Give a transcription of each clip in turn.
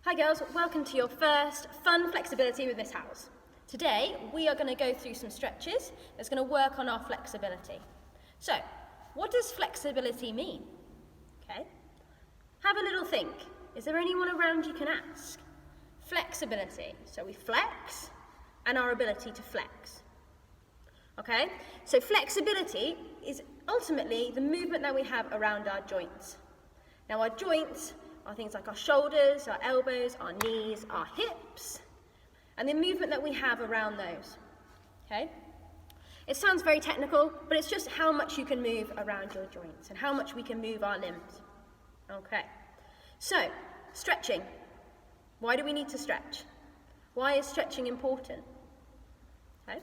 Hi girls, welcome to your first Fun Flexibility with Miss Howes. Today we are going to go through some stretches that's going to work on our flexibility. So, what does flexibility mean? Okay, have a little think. Is there anyone around you can ask? Flexibility, so we flex and our ability to flex. Okay, so flexibility is ultimately the movement that we have around our joints. Now our joints are things like our shoulders, our elbows, our knees, our hips, and the movement that we have around those. Okay? It sounds very technical, but it's just how much you can move around your joints and how much we can move our limbs. Okay. So, stretching. Why do we need to stretch? Why is stretching important? Okay.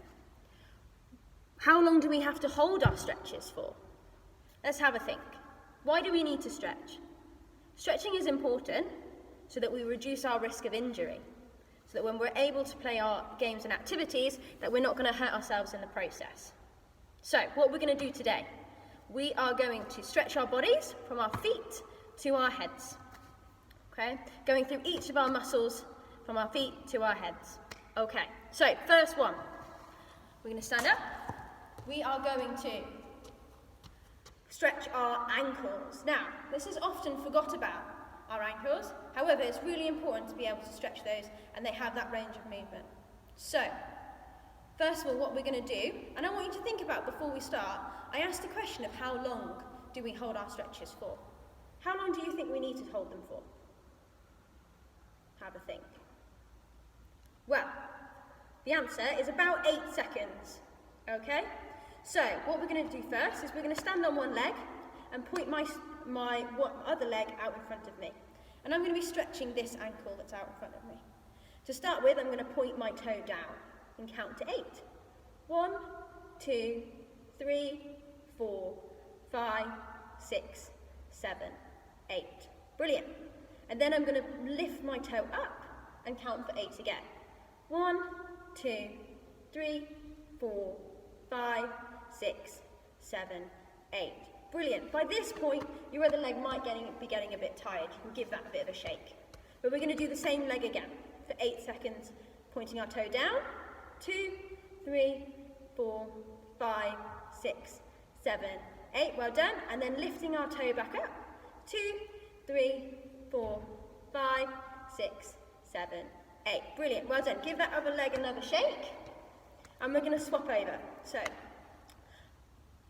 How long do we have to hold our stretches for? Let's have a think. Why do we need to stretch? Stretching is important so that we reduce our risk of injury, so that when we're able to play our games and activities, that we're not going to hurt ourselves in the process. So, what we're going to do today, we are going to stretch our bodies from our feet to our heads. Okay? Going through each of our muscles from our feet to our heads. Okay, so first one, we're going to stand up. We are going to stretch our ankles. Now, this is often forgot about, our ankles. However, it's really important to be able to stretch those and they have that range of movement. So, first of all, what we're going to do, and I want you to think about before we start, I asked the question of how long do we hold our stretches for? How long do you think we need to hold them for? Have a think. Well, the answer is about 8 seconds, okay? So, what we're going to do first is we're going to stand on one leg and point my other leg out in front of me. And I'm going to be stretching this ankle that's out in front of me. To start with, I'm going to point my toe down and count to 8. 1, 2, 3, 4, 5, 6, 7, 8. Brilliant. And then I'm going to lift my toe up and count for 8 again. 1, 2, 3, 4, 5, 6, 7, 8. Brilliant. By this point, your other leg might be getting a bit tired. You can give that a bit of a shake. But we're going to do the same leg again for 8 seconds, pointing our toe down. 2, 3, 4, 5, 6, 7, 8. Well done. And then lifting our toe back up. 2, 3, 4, 5, 6, 7, 8. Brilliant. Well done. Give that other leg another shake. And we're going to swap over. So,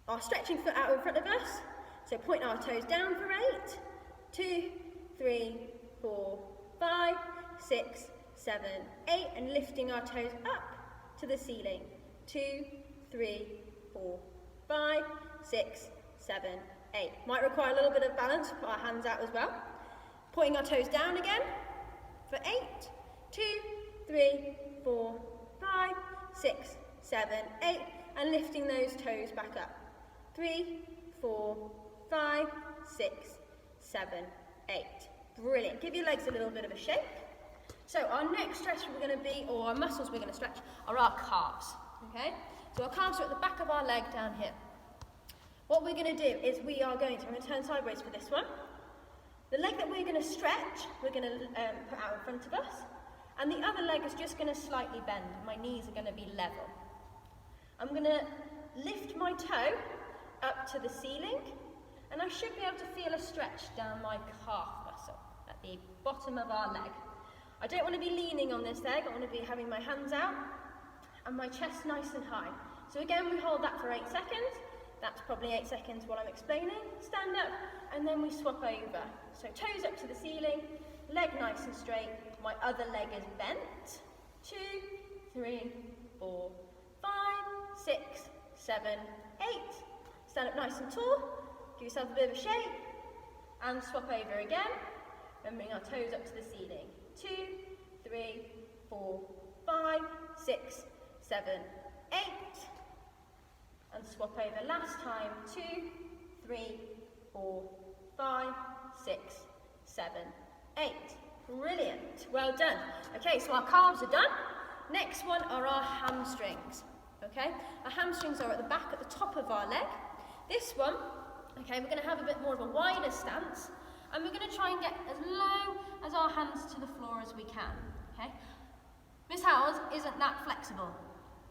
our stretching foot out in front of us. So point our toes down for 8. 2, 3, 4, 5, 6, 7, 8. And lifting our toes up to the ceiling. 2, 3, 4, 5, 6, 7, 8. Might require a little bit of balance. Put our hands out as well. Pointing our toes down again for 8. 2, 3, 4, 5, 6, 7, 8. And lifting those toes back up. 3, 4, 5, 6, 7, 8. Brilliant. Give your legs a little bit of a shake. So our next stretch we're going to be, or our muscles we're going to stretch, are our calves. Okay? So our calves are at the back of our leg down here. What we're going to do is I'm going to turn sideways for this one. The leg that we're going to stretch, we're going to put out in front of us. And the other leg is just going to slightly bend. My knees are going to be level. I'm going to lift my toe up to the ceiling, and I should be able to feel a stretch down my calf muscle at the bottom of our leg. I don't want to be leaning on this leg, I want to be having my hands out and my chest nice and high. So again, we hold that for 8 seconds. That's probably 8 seconds while I'm explaining. Stand up, and then we swap over. So toes up to the ceiling, leg nice and straight, my other leg is bent. 2, 3, 4, 5, 6, 7, 8. Stand up nice and tall, give yourself a bit of a shake, and swap over again, and bring our toes up to the ceiling. 2, 3, 4, 5, 6, 7, 8. And swap over last time. 2, 3, 4, 5, 6, 7, 8. Brilliant. Well done. Okay, so our calves are done. Next one are our hamstrings. Okay, our hamstrings are at the back, at the top of our leg. This one, okay, we're going to have a bit more of a wider stance, and we're going to try and get as low as our hands to the the floor as we can, okay? Miss Howells isn't that flexible,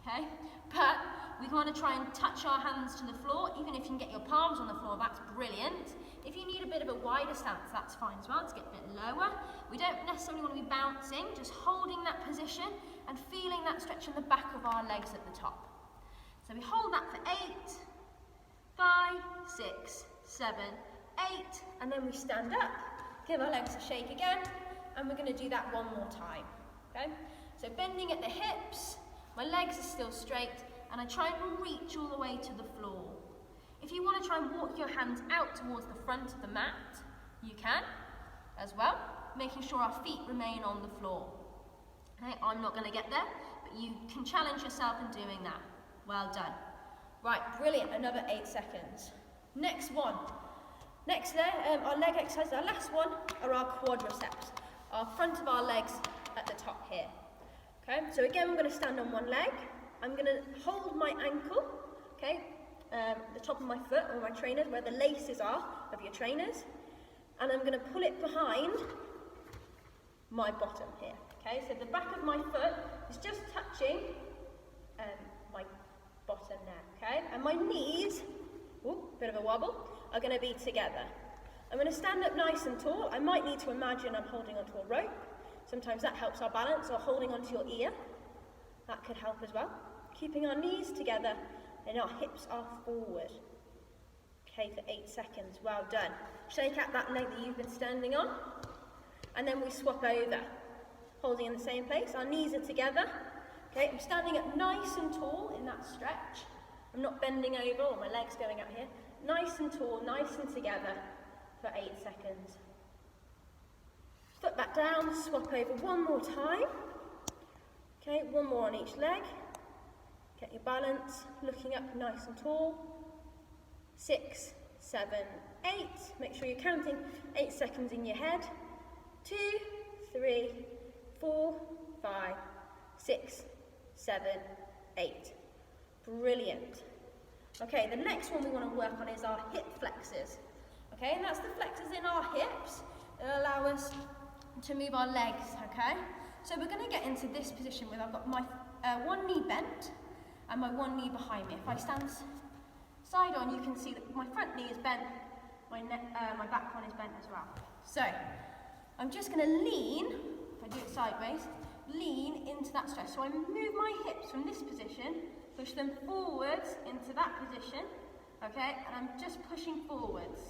okay? But we want to try and touch our hands to the floor. Even if you can get your palms on the floor, that's brilliant. If you need a bit of a wider stance, that's fine as well, to get a bit lower. We don't necessarily want to be bouncing, just holding that position and feeling that stretch in the back of our legs at the top. So we hold that for 8, 5, 6, 7, 8, and then we stand up, give our legs a shake again, and we're going to do that one more time, okay? So bending at the hips, my legs are still straight, and I try and reach all the way to the floor. If you want to try and walk your hands out towards the front of the mat, you can as well, making sure our feet remain on the floor. Okay, I'm not going to get there, but you can challenge yourself in doing that. Well done. Right, brilliant, another 8 seconds. Next one. Next there, our leg exercise, our last one are our quadriceps, our front of our legs at the top here. Okay, so again, I'm going to stand on one leg. I'm going to hold my ankle, okay, the top of my foot or my trainers, where the laces are of your trainers, and I'm going to pull it behind my bottom here. Okay, so the back of my foot is just touching my bottom there, okay, and my knees, bit of a wobble, are going to be together. I'm going to stand up nice and tall. I might need to imagine I'm holding onto a rope. Sometimes that helps our balance, or holding onto your ear. That could help as well. Keeping our knees together and our hips are forward. Okay, for 8 seconds. Well done. Shake out that leg that you've been standing on. And then we swap over. Holding in the same place. Our knees are together. Okay, I'm standing up nice and tall in that stretch. I'm not bending over or my legs going out here. Nice and tall, nice and together for 8 seconds. Foot back down, swap over one more time. Okay, one more on each leg. Get your balance, looking up nice and tall. 6, 7, 8. Make sure you're counting 8 seconds in your head. 2, 3, 4, 5, 6, 7, 8. Brilliant. Okay, the next one we want to work on is our hip flexors. Okay, and that's the flexors in our hips that allow us to move our legs, okay? So we're going to get into this position where I've got my one knee bent and my one knee behind me. If I stand side on, you can see that my front knee is bent, my back one is bent as well. So I'm just going to lean, if I do it sideways, lean into that stretch. So I move my hips from this position, push them forwards into that position, okay, and I'm just pushing forwards.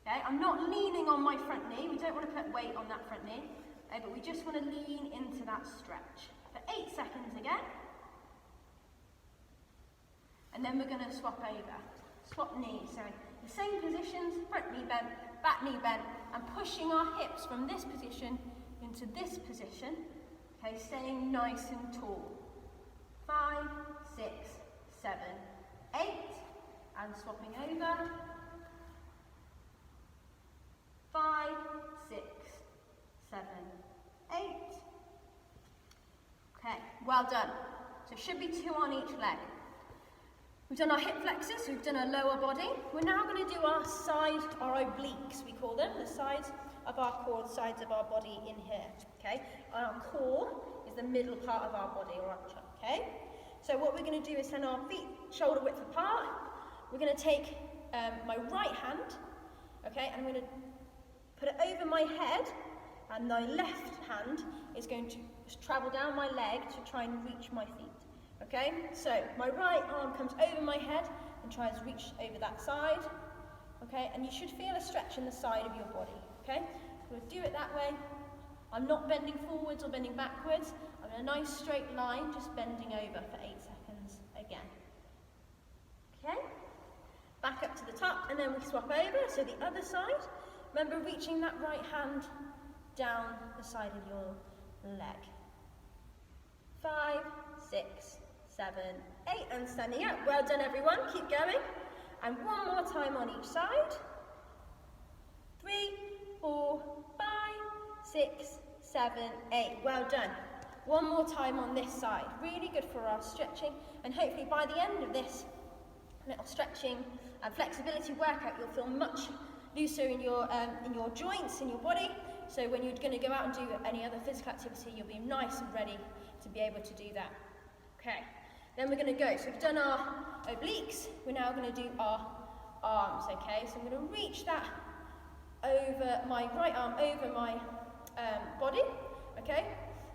Okay, I'm not leaning on my front knee. We don't want to put weight on that front knee, okay, but we just want to lean into that stretch. For 8 seconds again. And then we're going to swap over. Swap knees. So the same positions, front knee bent, back knee bent, and pushing our hips from this position into this position. Okay, staying nice and tall. 5, 6, 7, 8. And swapping over. 5, 6, 7, 8. Okay, well done. So it should be 2 on each leg. We've done our hip flexors, we've done our lower body. We're now going to do our obliques, we call them, the sides of our core, the sides of our body in here, okay? And our core is the middle part of our body, okay? So what we're going to do is send our feet shoulder width apart. We're going to take my right hand, okay, and I'm going to put it over my head, and my left hand is going to travel down my leg to try and reach my feet. Okay, so my right arm comes over my head and tries to reach over that side. Okay, and you should feel a stretch in the side of your body. Okay, so we'll do it that way. I'm not bending forwards or bending backwards. I'm in a nice straight line, just bending over for 8 seconds again. Okay, back up to the top, and then we swap over. So the other side. Remember reaching that right hand down the side of your leg. 5, 6, 7, 8, and standing up. Well done, everyone. Keep going. And one more time on each side. 3, 4, 5, 6, 7, 8. Well done. One more time on this side. Really good for our stretching. And hopefully by the end of this little stretching and flexibility workout, you'll feel much looser in your joints, in your body. So when you're going to go out and do any other physical activity, you'll be nice and ready to be able to do that. Okay, then we're going to go. So we've done our obliques. We're now going to do our arms, okay? So I'm going to reach that over my right arm, over my body, okay?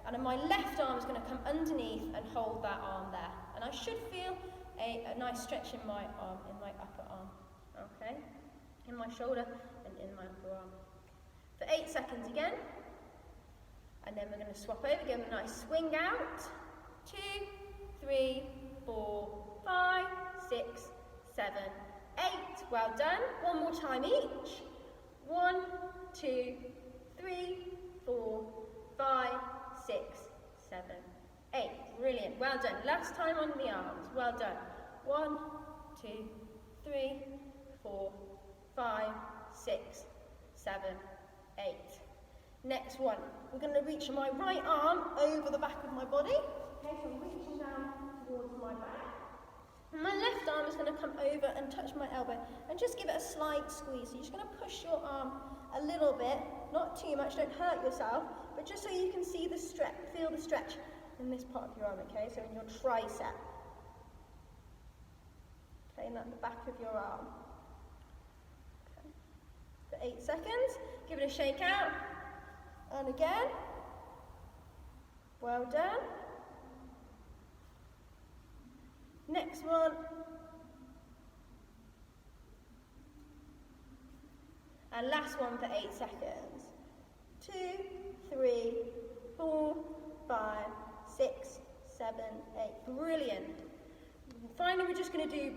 And then my left arm is going to come underneath and hold that arm there. And I should feel a nice stretch in my arm, in my upper arm, okay? In my shoulder and in my upper arm. For 8 seconds again. And then we're going to swap over, give them a nice swing out. 2, 3, 4, 5, 6, 7, 8. Well done. One more time each. 1, 2, 3, 4, 5, 6, 7, 8. Brilliant. Well done. Last time on the arms. Well done. 1, 2, 3, 4, 5, 6, 7, 8. Next one. We're going to reach my right arm over the back of my body. Okay, so I'm reaching down towards my back. And my left arm is going to come over and touch my elbow and just give it a slight squeeze. So you're just going to push your arm a little bit, not too much, don't hurt yourself, but just so you can see the stretch, feel the stretch in this part of your arm, okay? So in your tricep. Okay, and at the back of your arm. Okay. For 8 seconds, give it a shake out. And again. Well done. Next one. And last one for 8 seconds. 2, 3, 4, 5, 6, 7, 8. Brilliant. Finally, we're just going to do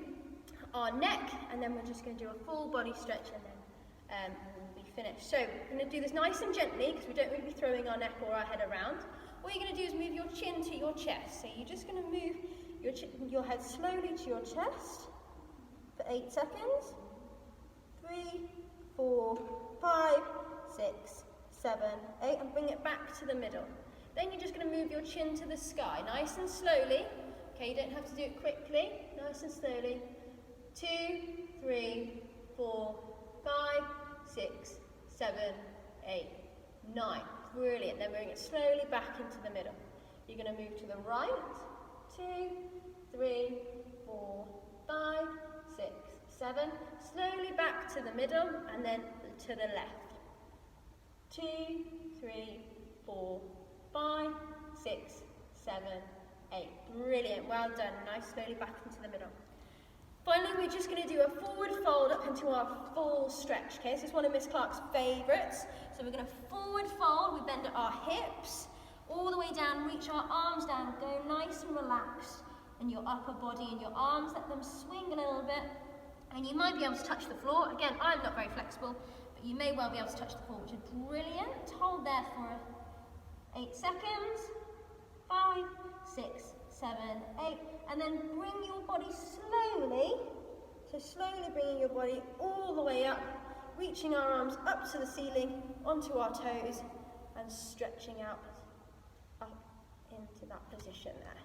our neck, and then we're just going to do a full body stretch, and then we'll be finished. So we're going to do this nice and gently, because we don't really be throwing our neck or our head around. What you're going to do is move your chin to your chest. So you're just going to move your head slowly to your chest for 8 seconds. 3, 4, 5, 6, 7, 8, and bring it back to the middle. Then you're just going to move your chin to the sky, nice and slowly. Okay, you don't have to do it quickly, nice and slowly. 2, 3, 4, 5, 6, 7, 8, 9. Brilliant. Then bring it slowly back into the middle. You're going to move to the right. 2, 3, 4, 5, 6, 7. Slowly back to the middle and then to the left. 2, 3, 4, 5, 6, 7, 8. Brilliant. Well done. Nice. Slowly back into the middle. Finally, we're just going to do a forward fold up into our full stretch. Okay, this is one of Miss Clark's favourites. So we're going to forward fold. We bend at our hips all the way down, reach our arms down, go nice and relaxed in your upper body and your arms. Let them swing a little bit, and you might be able to touch the floor. Again, I'm not very flexible, but you may well be able to touch the floor, which is brilliant. Hold there for 8 seconds. 5, 6, 7, 8, and then bring your body slowly, so slowly bringing your body all the way up, reaching our arms up to the ceiling, onto our toes, and stretching out up into that position there.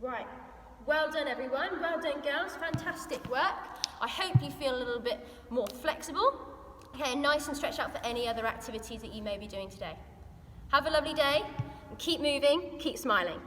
Right, well done everyone, well done girls, fantastic work. I hope you feel a little bit more flexible, okay, nice and stretched out for any other activities that you may be doing today. Have a lovely day. Keep moving, keep smiling.